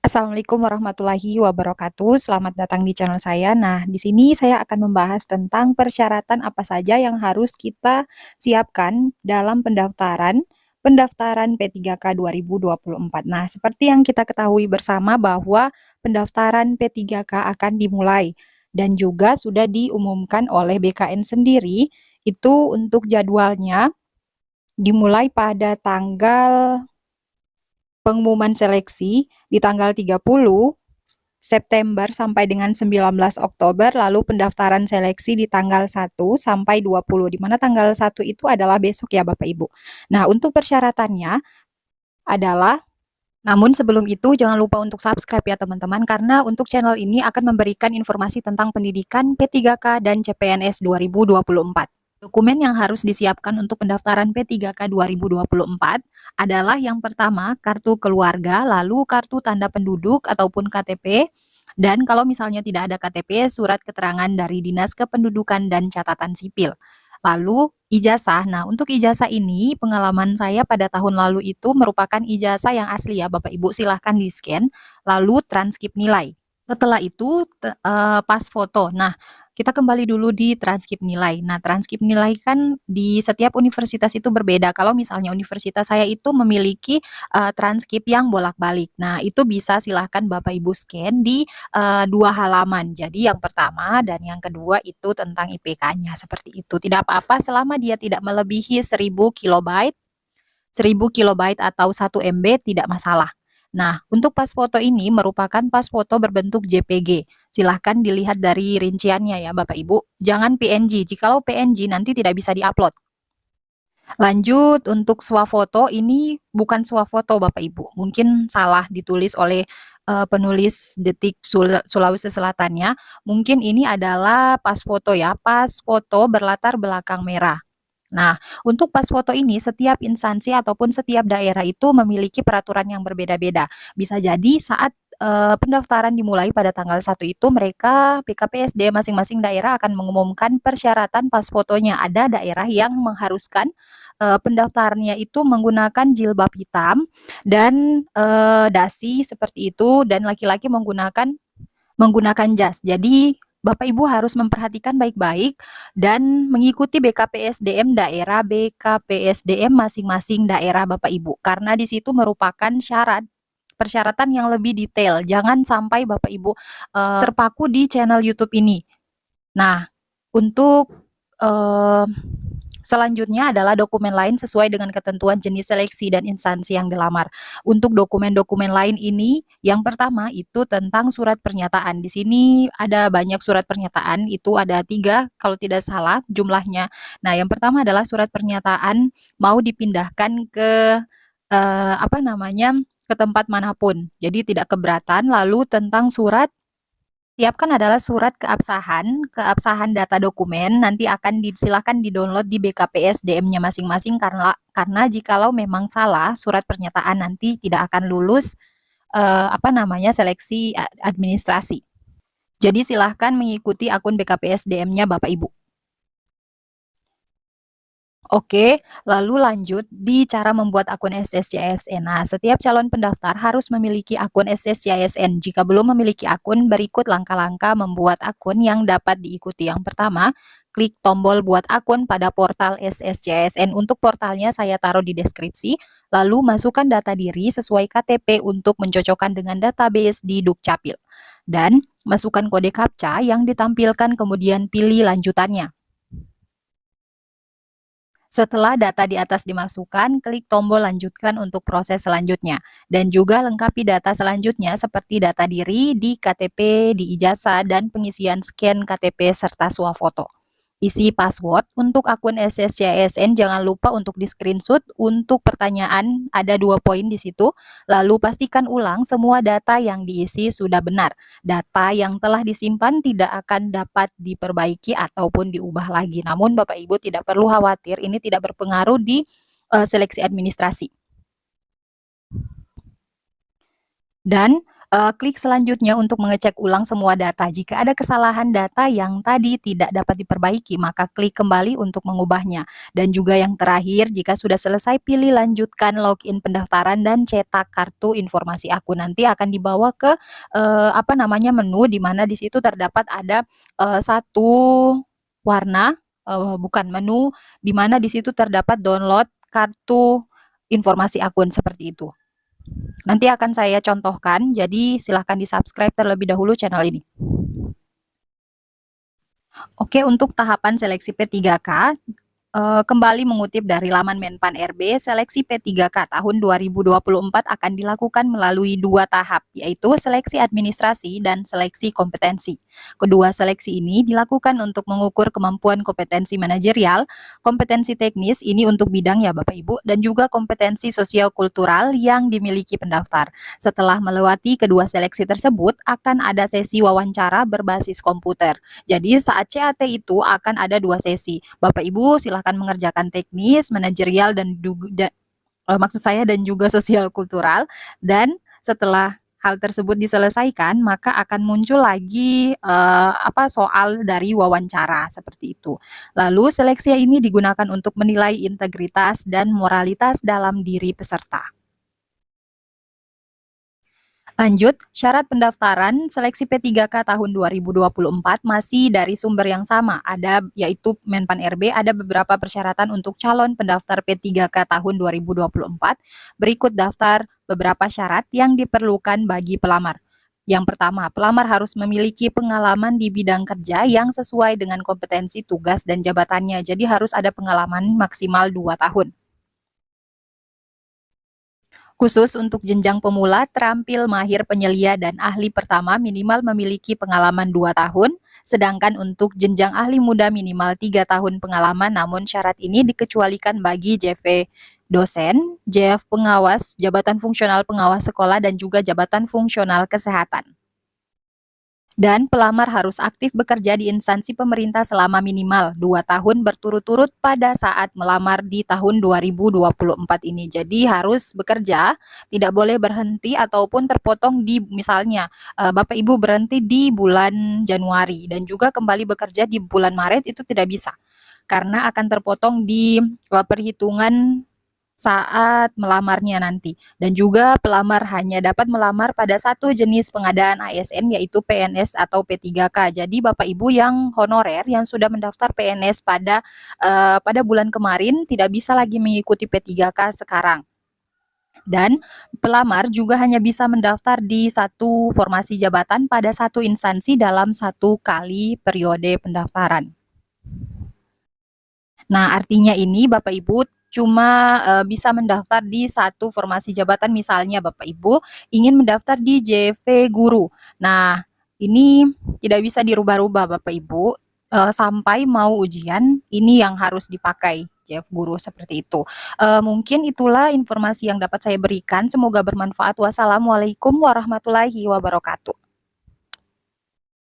Assalamualaikum warahmatullahi wabarakatuh. Selamat datang di channel saya. Nah, di sini saya akan membahas tentang persyaratan apa saja yang harus kita siapkan dalam pendaftaran P3K 2024. Nah, seperti yang kita ketahui bersama bahwa pendaftaran P3K akan dimulai dan juga sudah diumumkan oleh BKN sendiri itu untuk jadwalnya dimulai pada tanggal pengumuman seleksi di tanggal 30 September sampai dengan 19 Oktober, lalu pendaftaran seleksi di tanggal 1 sampai 20, di mana tanggal 1 itu adalah besok ya Bapak Ibu. Nah, untuk persyaratannya adalah namun sebelum itu jangan lupa untuk subscribe ya teman-teman, karena untuk channel ini akan memberikan informasi tentang pendidikan P3K dan CPNS 2024. Dokumen yang harus disiapkan untuk pendaftaran P3K 2024 adalah yang pertama kartu keluarga, lalu kartu tanda penduduk ataupun KTP, dan kalau misalnya tidak ada KTP, surat keterangan dari Dinas Kependudukan dan Catatan Sipil. Lalu ijazah. Nah, untuk ijazah ini pengalaman saya pada tahun lalu itu merupakan ijazah yang asli ya Bapak Ibu, silahkan di-scan, lalu transkrip nilai. Setelah itu pas foto. Nah, kita kembali dulu di transkrip nilai. Nah, transkrip nilai kan di setiap universitas itu berbeda. Kalau misalnya universitas saya itu memiliki transkrip yang bolak-balik. Nah, itu bisa silahkan Bapak Ibu scan di 2 halaman. Jadi yang pertama dan yang kedua itu tentang IPK-nya, seperti itu. Tidak apa-apa selama dia tidak melebihi 1000 kilobyte, 1000 kilobyte atau 1 MB tidak masalah. Nah, untuk pas foto ini merupakan pas foto berbentuk JPG. Silahkan dilihat dari rinciannya ya Bapak Ibu. Jangan PNG. Jikalau PNG nanti tidak bisa diupload. Lanjut untuk swafoto, ini bukan swafoto Bapak Ibu. Mungkin salah ditulis oleh penulis Detik Sulawesi Selatannya. Mungkin ini adalah pas foto ya, pas foto berlatar belakang merah. Nah, untuk pas foto ini setiap instansi ataupun setiap daerah itu memiliki peraturan yang berbeda-beda. Bisa jadi saat pendaftaran dimulai pada tanggal 1 itu mereka PKPSD masing-masing daerah akan mengumumkan persyaratan pas fotonya. Ada daerah yang mengharuskan pendaftarannya itu menggunakan jilbab hitam dan dasi seperti itu, dan laki-laki menggunakan jas. Jadi Bapak Ibu harus memperhatikan baik-baik dan mengikuti BKPSDM masing-masing daerah Bapak Ibu, karena di situ merupakan persyaratan yang lebih detail. Jangan sampai Bapak Ibu terpaku di channel YouTube ini. Nah, untuk selanjutnya adalah dokumen lain sesuai dengan ketentuan jenis seleksi dan instansi yang dilamar. Untuk dokumen-dokumen lain ini, yang pertama itu tentang surat pernyataan. Di sini ada banyak surat pernyataan, itu ada 3 kalau tidak salah jumlahnya. Nah, yang pertama adalah surat pernyataan mau dipindahkan ke ke tempat manapun. Jadi tidak keberatan. Lalu tentang surat siapkan adalah surat keabsahan data dokumen, nanti akan silakan di-download di BKPSDM-nya masing-masing, karena jikalau memang salah surat pernyataan nanti tidak akan lulus seleksi administrasi. Jadi silahkan mengikuti akun BKPSDM-nya Bapak Ibu. Oke, lalu lanjut di cara membuat akun SSCSN. Nah, setiap calon pendaftar harus memiliki akun SSCSN. Jika belum memiliki akun, berikut langkah-langkah membuat akun yang dapat diikuti. Yang pertama, klik tombol buat akun pada portal SSCSN. Untuk portalnya saya taruh di deskripsi. Lalu masukkan data diri sesuai KTP untuk mencocokkan dengan database di Dukcapil. Dan masukkan kode CAPTCHA yang ditampilkan, kemudian pilih lanjutannya. Setelah data di atas dimasukkan, klik tombol lanjutkan untuk proses selanjutnya. Dan juga lengkapi data selanjutnya seperti data diri di KTP, di ijazah, dan pengisian scan KTP serta swafoto. Isi password untuk akun SSCSN, jangan lupa untuk di screenshot. Untuk pertanyaan ada 2 poin di situ. Lalu pastikan ulang semua data yang diisi sudah benar. Data yang telah disimpan tidak akan dapat diperbaiki ataupun diubah lagi. Namun Bapak Ibu tidak perlu khawatir, ini tidak berpengaruh di seleksi administrasi. Dan Klik selanjutnya untuk mengecek ulang semua data. Jika ada kesalahan data yang tadi tidak dapat diperbaiki, maka klik kembali untuk mengubahnya. Dan juga yang terakhir, jika sudah selesai, pilih lanjutkan login pendaftaran dan cetak kartu informasi akun. Nanti akan dibawa ke menu di mana di situ terdapat ada satu warna, bukan menu, di mana di situ terdapat download kartu informasi akun seperti itu. Nanti akan saya contohkan, jadi silahkan di-subscribe terlebih dahulu channel ini. Oke, untuk tahapan seleksi P3K, kembali mengutip dari laman Menpan RB, seleksi P3K tahun 2024 akan dilakukan melalui 2 tahap, yaitu seleksi administrasi dan seleksi kompetensi. Kedua seleksi ini dilakukan untuk mengukur kemampuan kompetensi manajerial, kompetensi teknis ini untuk bidang ya Bapak Ibu, dan juga kompetensi sosio-kultural yang dimiliki pendaftar. Setelah melewati kedua seleksi tersebut, akan ada sesi wawancara berbasis komputer. Jadi saat CAT itu akan ada 2 sesi. Bapak Ibu silahkan mengerjakan teknis, manajerial dan juga sosial kultural, dan setelah hal tersebut diselesaikan maka akan muncul lagi soal dari wawancara seperti itu. Lalu seleksi ini digunakan untuk menilai integritas dan moralitas dalam diri peserta. Lanjut, syarat pendaftaran seleksi P3K tahun 2024 masih dari sumber yang sama, yaitu Menpan RB, ada beberapa persyaratan untuk calon pendaftar P3K tahun 2024. Berikut daftar beberapa syarat yang diperlukan bagi pelamar. Yang pertama, pelamar harus memiliki pengalaman di bidang kerja yang sesuai dengan kompetensi tugas dan jabatannya. Jadi harus ada pengalaman maksimal 2 tahun. Khusus untuk jenjang pemula, terampil mahir penyelia dan ahli pertama minimal memiliki pengalaman 2 tahun, sedangkan untuk jenjang ahli muda minimal 3 tahun pengalaman, namun syarat ini dikecualikan bagi JV dosen, JF pengawas, jabatan fungsional pengawas sekolah, dan juga jabatan fungsional kesehatan. Dan pelamar harus aktif bekerja di instansi pemerintah selama minimal 2 tahun berturut-turut pada saat melamar di tahun 2024 ini. Jadi harus bekerja, tidak boleh berhenti ataupun terpotong di misalnya Bapak Ibu berhenti di bulan Januari dan juga kembali bekerja di bulan Maret, itu tidak bisa. Karena akan terpotong di perhitungan saat melamarnya nanti. Dan juga pelamar hanya dapat melamar pada satu jenis pengadaan ASN, yaitu PNS atau P3K. Jadi Bapak Ibu yang honorer yang sudah mendaftar PNS pada bulan kemarin tidak bisa lagi mengikuti P3K sekarang. Dan pelamar juga hanya bisa mendaftar di satu formasi jabatan pada satu instansi dalam 1 kali periode pendaftaran. Nah, artinya ini Bapak Ibu cuma bisa mendaftar di satu formasi jabatan, misalnya Bapak Ibu ingin mendaftar di JV Guru. Nah, ini tidak bisa dirubah-rubah Bapak Ibu, sampai mau ujian, ini yang harus dipakai JV Guru seperti itu. Mungkin itulah informasi yang dapat saya berikan, semoga bermanfaat. Wassalamualaikum warahmatullahi wabarakatuh.